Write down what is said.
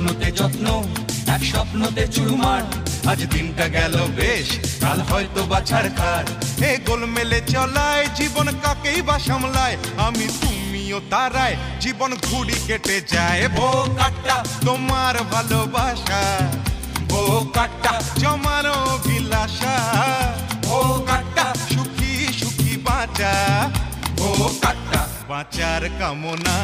স্বপ্নতে যত্ন, এক স্বপ্নতে চুরমার। আজ দিনটা গেল বেশ, কাল হয়তো বাছার খার। এ গোলমেলে চলায় জীবন কাকেই বা সামলায়, আমি তুমিও তারায় জীবন ঘুড়ি কেটে যায়। ও কাট্টা তোমার ভালোবাসা, ও কাট্টা জমার অভিলাষা, ও কাট্টা সুখী সুখী বাঁচা, ও কাট্টা বাঁচার কামনা।